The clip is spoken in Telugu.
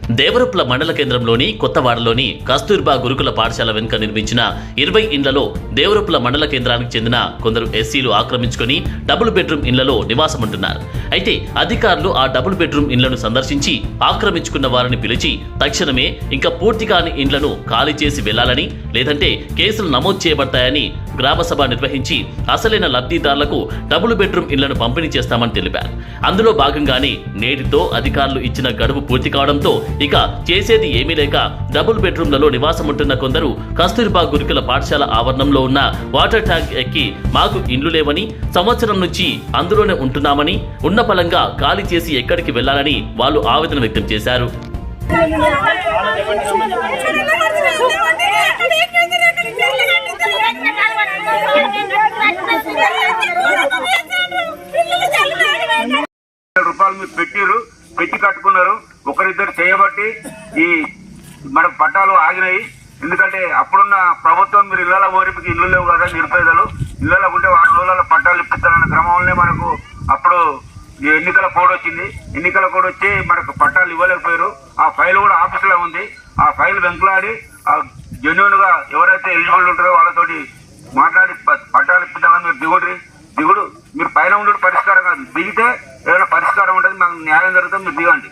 దేవరపుల మండల కేంద్రంలోని కొత్తవాడలోని కస్తూర్బా గురుకుల పాఠశాల వెనుక నిర్మించిన 20 ఇండ్లలో దేవరపుల మండల కేంద్రానికి చెందిన కొందరు ఎస్సీలు ఆక్రమించుకొని డబుల్ బెడ్రూమ్ ఇండ్లలో నివాసముంటున్నారు. అయితే అధికారులు ఆ డబుల్ బెడ్రూమ్ ఇండ్లను సందర్శించి ఆక్రమించుకున్న వారిని పిలిచి తక్షణమే ఇంకా పూర్తి కాని ఇండ్లను ఖాళీ చేసి వెళ్లాలని, లేదంటే కేసులు నమోదు చేయబడతాయని గ్రామసభ నిర్వహించి అసలైన లబ్ధిదారులకు డబుల్ బెడ్రూమ్ ఇండ్లను పంపిణీ చేస్తామని తెలిపారు. అందులో భాగంగానే నేటితో అధికారులు ఇచ్చిన గడువు పూర్తి కావడంతో ఇక చేసేది ఏమీ లేక డబుల్ బెడ్రూమ్లలో నివాసముంటున్న కొందరు కస్తూర్బా గురుకుల పాఠశాల ఆవరణంలో ఉన్న వాటర్ ట్యాంక్ ఎక్కి మాకు ఇండ్లు లేవని, సంవత్సరం నుంచి అందులోనే ఉంటున్నామని, ఉన్న పలంగా ఖాళీ చేసి ఎక్కడికి వెళ్లాలని వాళ్ళు ఆవేదన వ్యక్తం చేశారు. రూపాయలు మీరు పెట్టి కట్టుకున్నారు. ఒకరిద్దరు చేయబట్టి ఈ మన పట్టాలు ఆగినాయి. ఎందుకంటే అప్పుడున్న ప్రభుత్వం మీరు ఇళ్లలో ఓరిపికి ఇల్లు లేవు కదా, నిరుపేదలు ఇళ్లలో ఉంటే 6 రోజుల పట్టాలు ఇప్పిస్తారన్న క్రమంలోనే మనకు అప్పుడు ఎన్నికల కోడ్ వచ్చింది. ఎన్నికల కోడ్ వచ్చి మనకు పట్టాలు ఇవ్వలేకపోయారు. ఆ ఫైల్ కూడా ఆఫీసులో ఉంది. ఆ ఫైల్ వెంకలాడి జెన్యూన్ గా ఎవరైతే ఎలిజిబుల్ ఉంటారో వాళ్ళతోటి మాట్లాడి పట్టాలు ఇప్పిద్దామని మీరు దిగుడు మీరు పైన ఉండడం పరిష్కారం కాదు. దిగితే ఏదైనా పరిష్కారం ఉంటుంది, మాకు న్యాయం జరుగుతుంది, మీరు దిగండి.